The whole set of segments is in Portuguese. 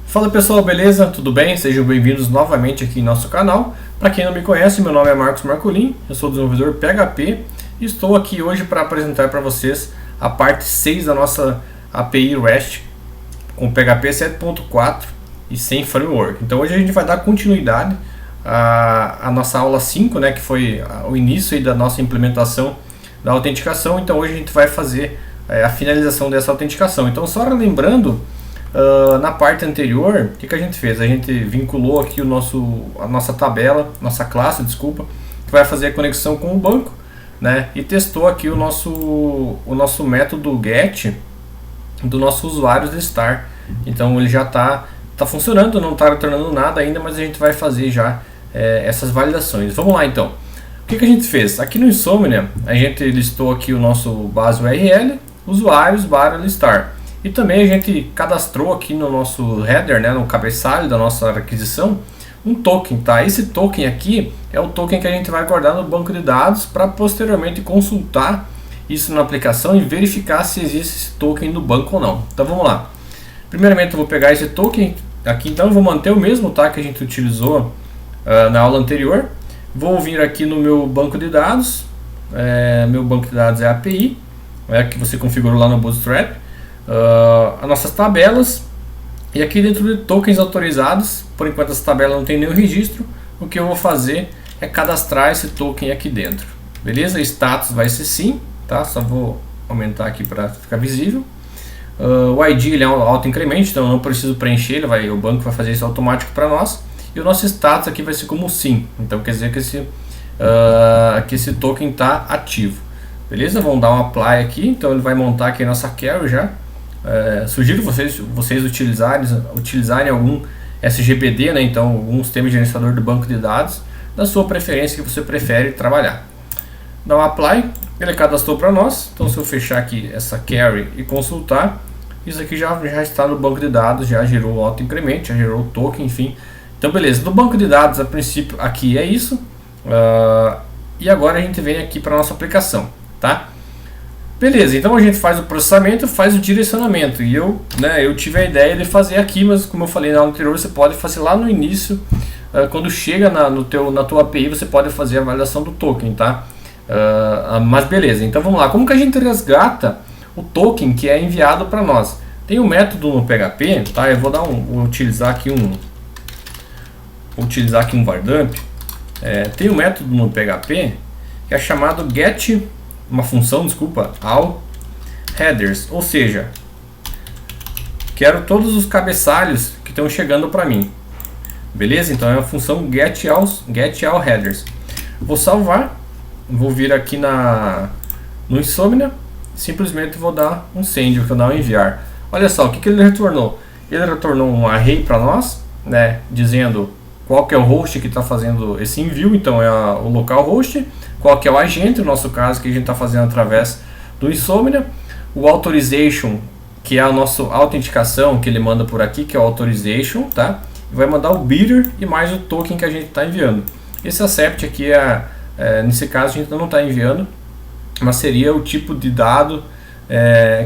Fala pessoal, beleza? Tudo bem? Sejam bem-vindos novamente aqui em nosso canal. Para quem não me conhece, meu nome é Marcos Marcolin, eu sou desenvolvedor PHP e estou aqui hoje para apresentar para vocês a parte 6 da nossa API REST com PHP 7.4 e sem framework. Então hoje a gente vai dar continuidade à nossa aula 5, né, que foi o início aí da nossa implementação da autenticação. Então hoje a gente vai fazer a finalização dessa autenticação. Então só lembrando, na parte anterior, o que a gente fez? A gente vinculou aqui a nossa tabela, nossa classe, desculpa, que vai fazer a conexão com o banco, né? E testou aqui o nosso método get do nosso usuário de Star. Então ele já está funcionando, não está retornando nada ainda, mas a gente vai fazer já essas validações. Vamos lá então. O que a gente fez? Aqui no Insomnia, a gente listou aqui o nosso base URL, usuários /listar. E também a gente cadastrou aqui no nosso header, né, no cabeçalho da nossa aquisição, um token, tá? Esse token aqui é o token que a gente vai guardar no banco de dados para posteriormente consultar isso na aplicação e verificar se existe esse token no banco ou não. Então vamos lá. Primeiramente eu vou pegar esse token aqui, então eu vou manter o mesmo, tá, que a gente utilizou na aula anterior. Vou vir aqui no meu banco de dados, meu banco de dados é a API, que você configurou lá no Bootstrap. As nossas tabelas, e aqui dentro de tokens autorizados, por enquanto essa tabela não tem nenhum registro, o que eu vou fazer é cadastrar esse token aqui dentro, beleza? Status vai ser sim, tá? Só vou aumentar aqui para ficar visível. O ID ele é um auto-incremento, então eu não preciso preencher, o banco vai fazer isso automático para nós, e o nosso status aqui vai ser como sim, então quer dizer que esse token está ativo, beleza? Vamos dar um apply aqui, então ele vai montar aqui a nossa carry já. Sugiro vocês utilizarem algum SGBD, né? Então algum sistema de gerenciador do banco de dados da sua preferência, que você prefere trabalhar. Dá um apply, ele cadastrou para nós. Então se eu fechar aqui essa carry e consultar, isso aqui já está no banco de dados, já gerou o auto-incremento, já gerou o token, enfim. Então beleza, no banco de dados a princípio aqui é isso, e agora a gente vem aqui para nossa aplicação, tá? Beleza, então a gente faz o processamento, faz o direcionamento, e eu tive a ideia de fazer aqui, mas como eu falei na aula anterior, você pode fazer lá no início, quando chega na tua API, você pode fazer a validação do token, tá? Mas beleza, então vamos lá, como que a gente resgata o token que é enviado para nós? Tem um método no PHP, tá? Eu vou utilizar aqui um var_dump. Tem um método no PHP que é chamado get, uma função, desculpa, all headers, ou seja, quero todos os cabeçalhos que estão chegando para mim, beleza? Então é a função get all headers. Vou salvar, vou vir aqui no Insomnia, simplesmente vou dar um send, vou dar um enviar. Olha só, o que ele retornou? Ele retornou um array para nós, né, dizendo qual que é o host que está fazendo esse envio, então é o localhost, qual que é o agente, no nosso caso, que a gente está fazendo através do Insomnia, o authorization, que é a nossa autenticação que ele manda por aqui, que é o authorization, tá? E vai mandar o bidder e mais o token que a gente está enviando. Esse accept aqui nesse caso a gente não está enviando, mas seria o tipo de dado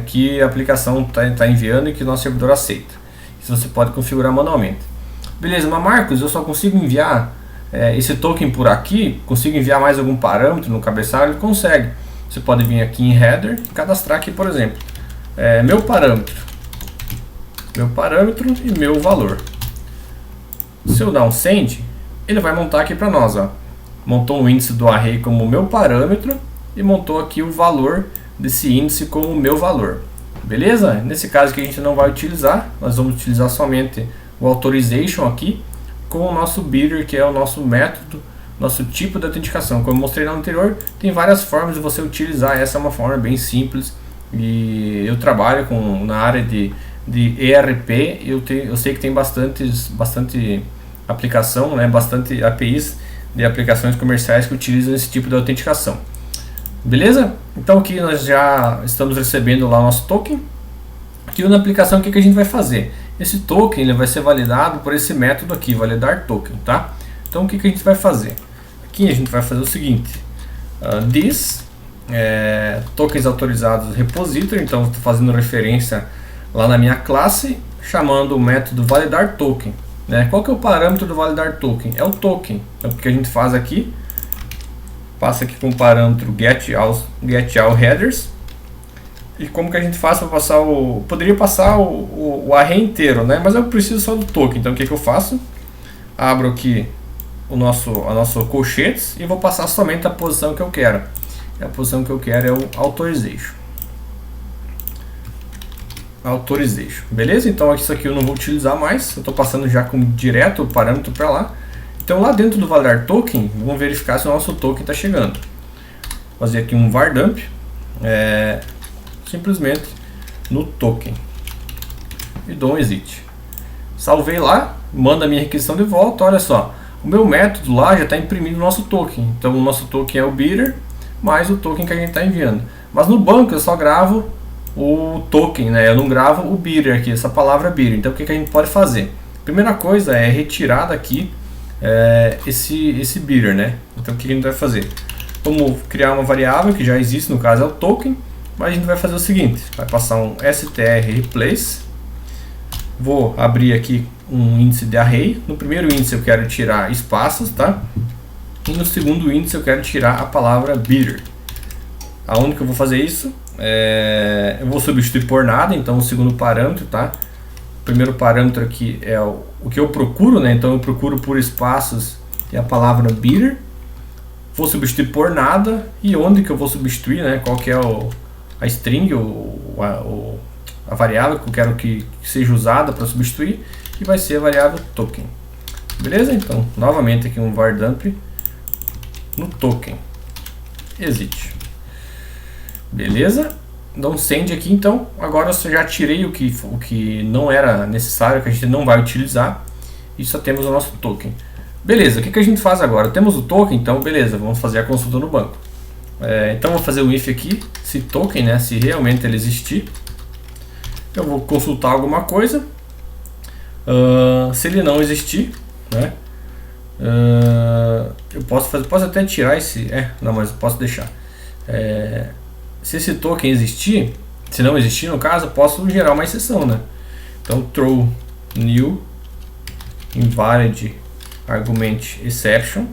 que a aplicação está enviando e que o nosso servidor aceita. Isso você pode configurar manualmente. Beleza, mas Marcos, eu só consigo enviar esse token por aqui? Consigo enviar mais algum parâmetro no cabeçalho? Ele consegue. Você pode vir aqui em header e cadastrar aqui, por exemplo, meu parâmetro e meu valor. Se eu dar um send, ele vai montar aqui para nós, ó. Montou um índice do array como meu parâmetro e montou aqui o valor desse índice como meu valor. Beleza? Nesse caso que a gente não vai utilizar, nós vamos utilizar somente o authorization aqui com o nosso bidder, que é o nosso método, nosso tipo de autenticação. Como eu mostrei no anterior, tem várias formas de você utilizar. Essa é uma forma bem simples e eu trabalho na área de ERP. Eu sei que tem bastante aplicação, né, bastante APIs de aplicações comerciais que utilizam esse tipo de autenticação. Beleza? Então aqui nós já estamos recebendo lá o nosso token. Aqui na aplicação, o que a gente vai fazer? Esse token ele vai ser validado por esse método aqui, validar token, tá? Então o que a gente vai fazer? Aqui a gente vai fazer o seguinte, this tokens autorizados repository, então estou fazendo referência lá na minha classe chamando o método validar token, né? Qual que é o parâmetro do validar token? É o token. Então o que a gente faz aqui? Passa aqui com o parâmetro getAllHeaders. E como que a gente faz para passar o... Poderia passar o array inteiro, né? Mas eu preciso só do token. Então o que eu faço? Abro aqui a nosso colchetes e vou passar somente a posição que eu quero. E a posição que eu quero é o authorization. Beleza? Então isso aqui eu não vou utilizar mais. Eu estou passando já com direto o parâmetro para lá. Então lá dentro do validar token, vamos verificar se o nosso token está chegando. Vou fazer aqui um var dump. Simplesmente no token e dou um exit. Salvei lá, manda a minha requisição de volta. Olha só, o meu método lá já está imprimindo o nosso token. Então o nosso token é o bidder mais o token que a gente está enviando. Mas no banco eu só gravo o token, né? Eu não gravo o bidder aqui, essa palavra bidder. Então o que a gente pode fazer? Primeira coisa é retirar daqui esse bidder, né? Então o que a gente vai fazer? Vamos criar uma variável que já existe, no caso é o token. Mas a gente vai fazer o seguinte, vai passar um str replace, vou abrir aqui um índice de array, no primeiro índice eu quero tirar espaços, tá? E no segundo índice eu quero tirar a palavra bidder. Aonde que eu vou fazer isso? Eu vou substituir por nada, então o segundo parâmetro, tá? O primeiro parâmetro aqui é o que eu procuro, né? Então eu procuro por espaços e a palavra bidder. Vou substituir por nada, e onde que eu vou substituir, né? Qual que é a string, a variável que eu quero que seja usada para substituir, e vai ser a variável token. Beleza? Então, novamente aqui um var dump no token. Exit. Beleza? Dá um send aqui, então. Agora eu já tirei o que não era necessário, que a gente não vai utilizar, e só temos o nosso token. Beleza, o que a gente faz agora? Temos o token, então beleza, vamos fazer a consulta no banco. Então vou fazer o if aqui, se token, né, se realmente ele existir. Eu vou consultar alguma coisa. Se ele não existir, né, eu posso até tirar esse... não, mas eu posso deixar. Se esse token existir, se não existir no caso, eu posso gerar uma exceção, né? Então throw new invalid argument exception,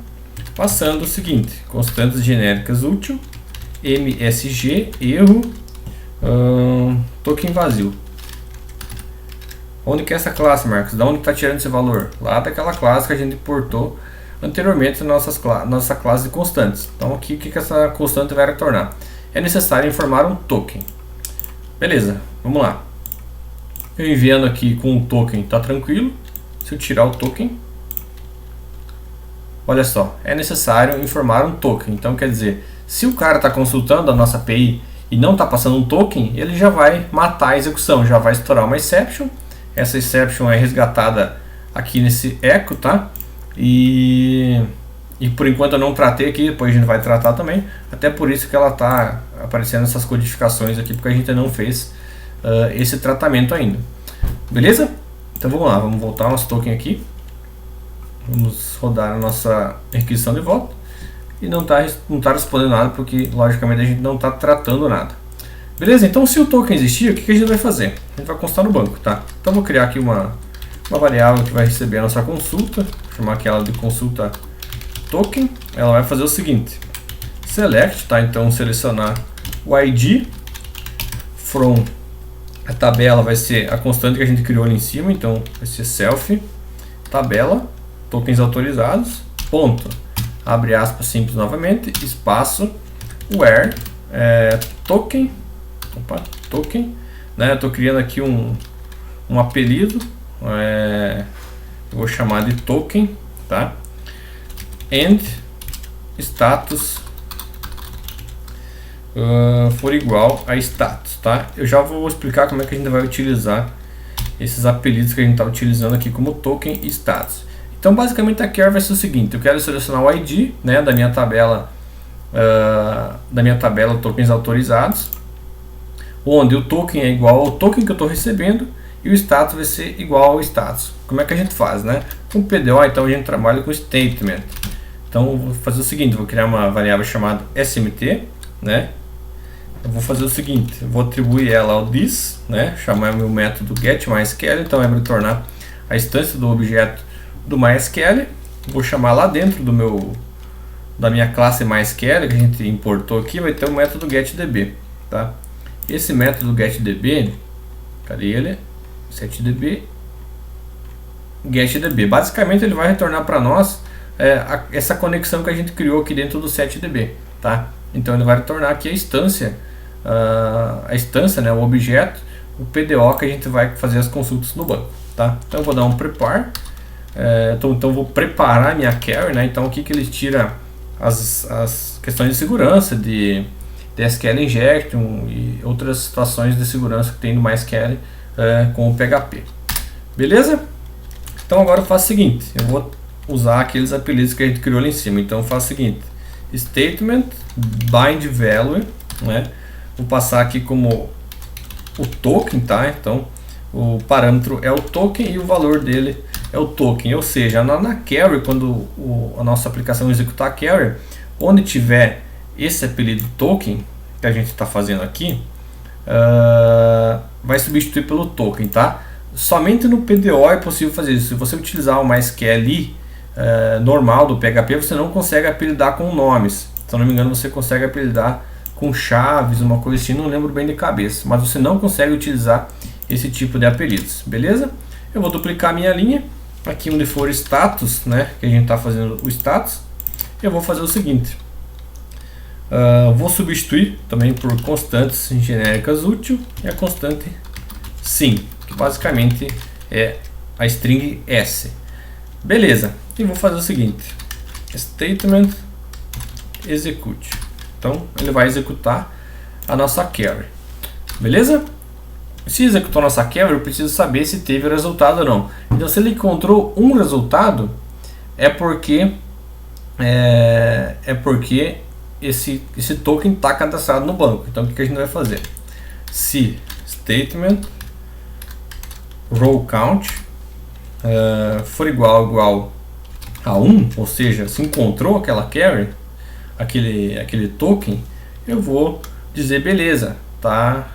passando o seguinte: constantes genéricas útil, msg, erro, token vazio. Onde que é essa classe, Marcos? Da onde está tirando esse valor? Lá daquela classe que a gente importou anteriormente na nossa classe de constantes. Então aqui o que essa constante vai retornar? É necessário informar um token. Beleza, vamos lá. Eu enviando aqui com o token, tá tranquilo. Se eu tirar o token, olha só, é necessário informar um token. Então quer dizer, se o cara está consultando a nossa API e não está passando um token, ele já vai matar a execução, já vai estourar uma exception. Essa exception é resgatada aqui nesse echo, tá? E por enquanto eu não tratei aqui, depois a gente vai tratar também. Até por isso que ela está aparecendo essas codificações aqui, porque a gente não fez esse tratamento ainda. Beleza? Então vamos lá, vamos voltar ao nosso token aqui. Vamos rodar a nossa requisição de volta. E não tá respondendo nada, porque logicamente a gente não está tratando nada. Beleza? Então se o token existir, o que a gente vai fazer? A gente vai constar no banco, tá? Então vou criar aqui uma variável que vai receber a nossa consulta. Vou chamar aquela de consulta token. Ela vai fazer o seguinte: select, tá? Então selecionar o ID from a tabela, vai ser a constante que a gente criou ali em cima, então vai ser self tabela tokens autorizados, ponto, abre aspas simples novamente, espaço where token, né? Eu estou criando aqui um apelido, eu vou chamar de token, tá? And status for igual a status, tá? Eu já vou explicar como é que a gente vai utilizar esses apelidos que a gente está utilizando aqui como token e status. Então basicamente a query vai ser o seguinte: eu quero selecionar o ID, né, da minha tabela tokens autorizados, onde o token é igual ao token que eu estou recebendo e o status vai ser igual ao status. Como é que a gente faz, né? Com PDO, então a gente trabalha com statement. Então vou fazer o seguinte: vou criar uma variável chamada smt, né? eu vou fazer o seguinte, eu vou atribuir ela ao this, né, chamar meu método getMySQL, então vai retornar a instância do objeto do MySQL, vou chamar lá dentro da minha classe MySQL que a gente importou aqui, vai ter o método getDB, tá? Esse método getDB, cadê ele? setDB getDB, basicamente ele vai retornar para nós essa conexão que a gente criou aqui dentro do setDB, tá? Então ele vai retornar aqui a instância, né, o objeto, o PDO que a gente vai fazer as consultas no banco, tá? Então eu vou dar um prepare, então eu vou preparar a minha query, né? Então aqui que ele tira as questões de segurança, de SQL injection e outras situações de segurança que tem no MySQL com o PHP, beleza? Então agora eu faço o seguinte, eu vou usar aqueles apelidos que a gente criou ali em cima, então eu faço o seguinte, statement bind value, né? Vou passar aqui como o token, tá? Então o parâmetro é o token e o valor dele é o token, ou seja, na query, quando a nossa aplicação executar a query, onde tiver esse apelido token que a gente está fazendo aqui, vai substituir pelo token, tá? Somente no PDO é possível fazer isso. Se você utilizar o MySQL normal do PHP, você não consegue apelidar com nomes. Se não me engano, você consegue apelidar com chaves, uma coisa assim, não lembro bem de cabeça, mas você não consegue utilizar esse tipo de apelidos, beleza? Eu vou duplicar a minha linha, aqui onde for status, né, que a gente está fazendo o status, eu vou fazer o seguinte, vou substituir também por constantes genéricas útil e a constante sim, que basicamente é a string s, beleza? E vou fazer o seguinte, statement execute. Então ele vai executar a nossa query, beleza? Se executou a nossa query, eu preciso saber se teve resultado ou não. Então se ele encontrou um resultado, é porque esse token está cadastrado no banco. Então o que a gente vai fazer? Se statement row count for igual a 1, ou seja, se encontrou aquela query, aquele token, eu vou dizer beleza, tá?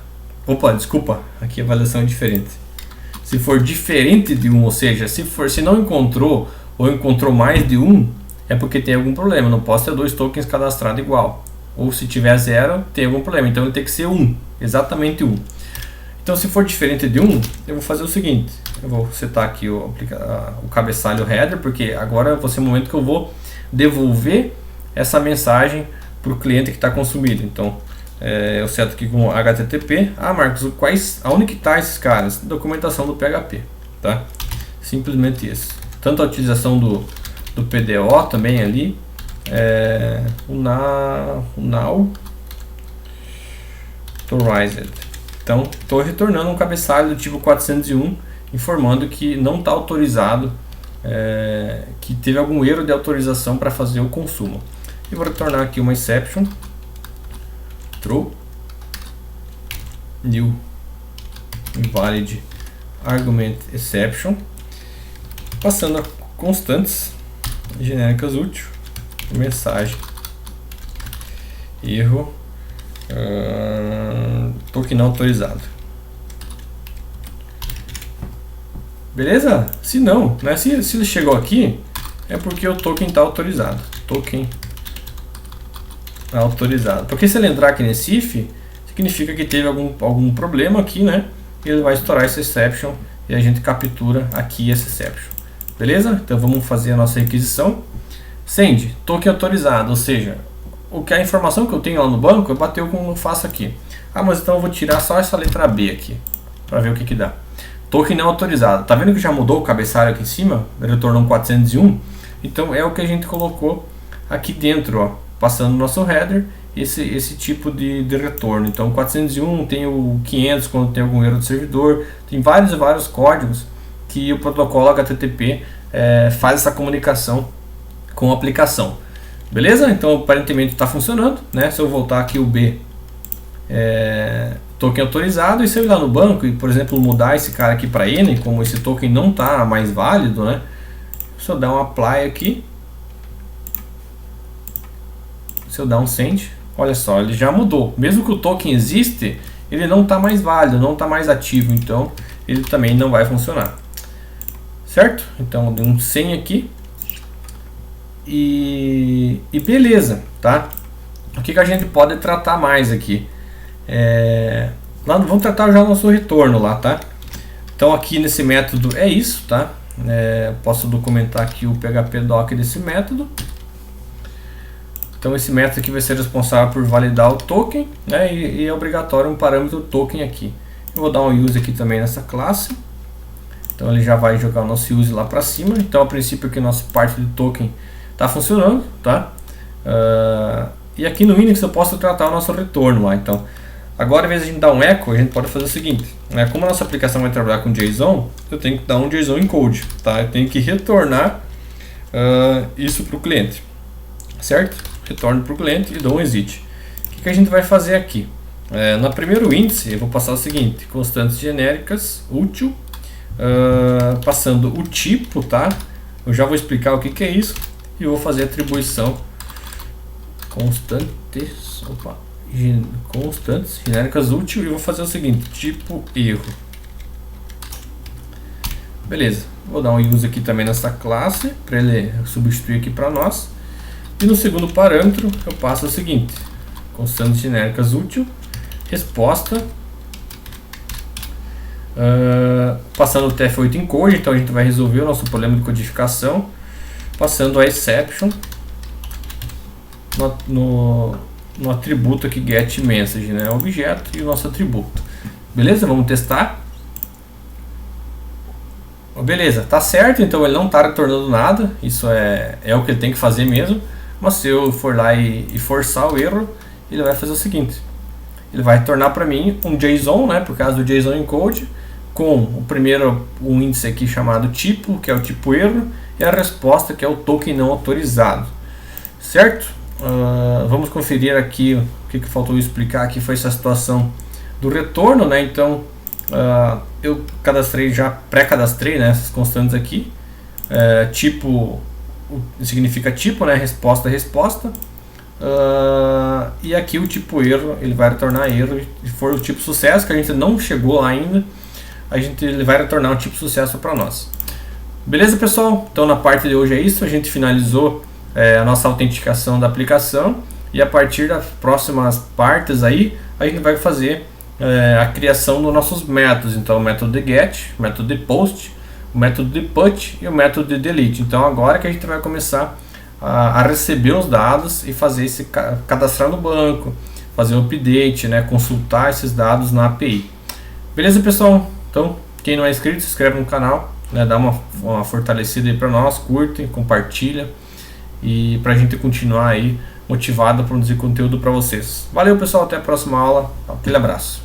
Opa, desculpa, aqui a avaliação é diferente. Se for diferente de 1, ou seja, se não encontrou ou encontrou mais de 1, é porque tem algum problema. Não posso ter dois tokens cadastrados igual. Ou se tiver 0, tem algum problema. Então ele tem que ser 1, exatamente 1. Então se for diferente de 1, eu vou fazer o seguinte. Eu vou setar aqui o cabeçalho header, porque agora vai ser o momento que eu vou devolver essa mensagem para o cliente que está consumindo. Então eu seto aqui com HTTP. Marcos, aonde que está esses caras? Documentação do PHP, tá? Simplesmente isso. Tanto a utilização do PDO também ali, o now authorized. Então estou retornando um cabeçalho do tipo 401 informando que não está autorizado, que teve algum erro de autorização para fazer o consumo. E vou retornar aqui uma exception, true, new invalid argument exception, passando a constantes genéricas útil, mensagem, erro, token não autorizado. Beleza? Se não, né? Se ele chegou aqui, é porque o token está autorizado. Token autorizado. Porque se ele entrar aqui nesse if, significa que teve algum problema aqui, né? Ele vai estourar essa exception e a gente captura aqui essa exception. Beleza? Então vamos fazer a nossa requisição. Send, token autorizado, ou seja, a informação que eu tenho lá no banco, eu bateu como eu faço aqui. Mas então eu vou tirar só essa letra B aqui, para ver o que dá. Token não autorizado. Tá vendo que já mudou o cabeçalho aqui em cima? Ele retornou um 401. Então é o que a gente colocou aqui dentro, ó, passando no nosso header, esse tipo de retorno. Então 401 tem o 500 quando tem algum erro do servidor. Tem vários códigos que o protocolo HTTP faz essa comunicação com a aplicação. Beleza? Então aparentemente está funcionando, né? Se eu voltar aqui o B, token autorizado, e se eu ir lá no banco e, por exemplo, mudar esse cara aqui para N, como esse token não está mais válido, né? Se eu dar um apply aqui, se eu dar um send, olha só, ele já mudou. Mesmo que o token existe, ele não está mais válido, não está mais ativo, então ele também não vai funcionar. Certo? Então eu dei um 100 aqui. E beleza, tá? O que a gente pode tratar mais aqui? Lá vamos tratar já o nosso retorno lá, tá? Então aqui nesse método é isso, tá? Posso documentar aqui o PHP doc desse método. Então esse método aqui vai ser responsável por validar o token, né? E é obrigatório um parâmetro token aqui. Eu vou dar um use aqui também nessa classe. Então ele já vai jogar o nosso use lá para cima. Então a princípio aqui nossa parte de token está funcionando, tá? E aqui no Index eu posso tratar o nosso retorno lá. Então agora, ao invés de a gente dar um echo, a gente pode fazer o seguinte, né? Como a nossa aplicação vai trabalhar com JSON, eu tenho que dar um JSON encode, tá? Eu tenho que retornar isso para o cliente, certo? Retorno para o cliente e dou um exit. O que a gente vai fazer aqui? No primeiro índice eu vou passar o seguinte, constantes genéricas, útil, passando o tipo, tá? Eu já vou explicar o que é isso e vou fazer atribuição constantes genéricas útil e vou fazer o seguinte, tipo erro. Beleza, vou dar um use aqui também nessa classe para ele substituir aqui para nós. E no segundo parâmetro eu passo o seguinte, constantes genéricas útil, resposta, passando o TF8 encode, então a gente vai resolver o nosso problema de codificação, passando a exception no atributo aqui getMessage, né? Objeto e o nosso atributo. Beleza? Vamos testar. Beleza, tá certo, então ele não está retornando nada, isso é o que ele tem que fazer mesmo, mas se eu for lá e forçar o erro, ele vai fazer o seguinte, ele vai retornar para mim um JSON, né, por causa do JSON encode, com um índice aqui chamado tipo, que é o tipo erro, e a resposta, que é o token não autorizado, certo? Vamos conferir aqui o que faltou explicar aqui, foi essa situação do retorno, né? Então eu cadastrei, já pré-cadastrei, né, essas constantes aqui. Tipo significa tipo, né, resposta. E aqui o tipo erro, ele vai retornar erro. Se for o tipo sucesso, que a gente não chegou lá ainda, ele vai retornar um tipo sucesso para nós. Beleza, pessoal? Então na parte de hoje é isso, a gente finalizou a nossa autenticação da aplicação, e a partir das próximas partes aí a gente vai fazer a criação dos nossos métodos. Então o método de get, o método de post, o método de put e o método de delete. Então agora que a gente vai começar a receber os dados e fazer cadastrar no banco, fazer o update, né, consultar esses dados na API. Beleza, pessoal? Então quem não é inscrito, se inscreve no canal, né, dá uma fortalecida aí para nós, curte, compartilha, e para a gente continuar aí motivado a produzir conteúdo para vocês. Valeu, pessoal, até a próxima aula, aquele abraço.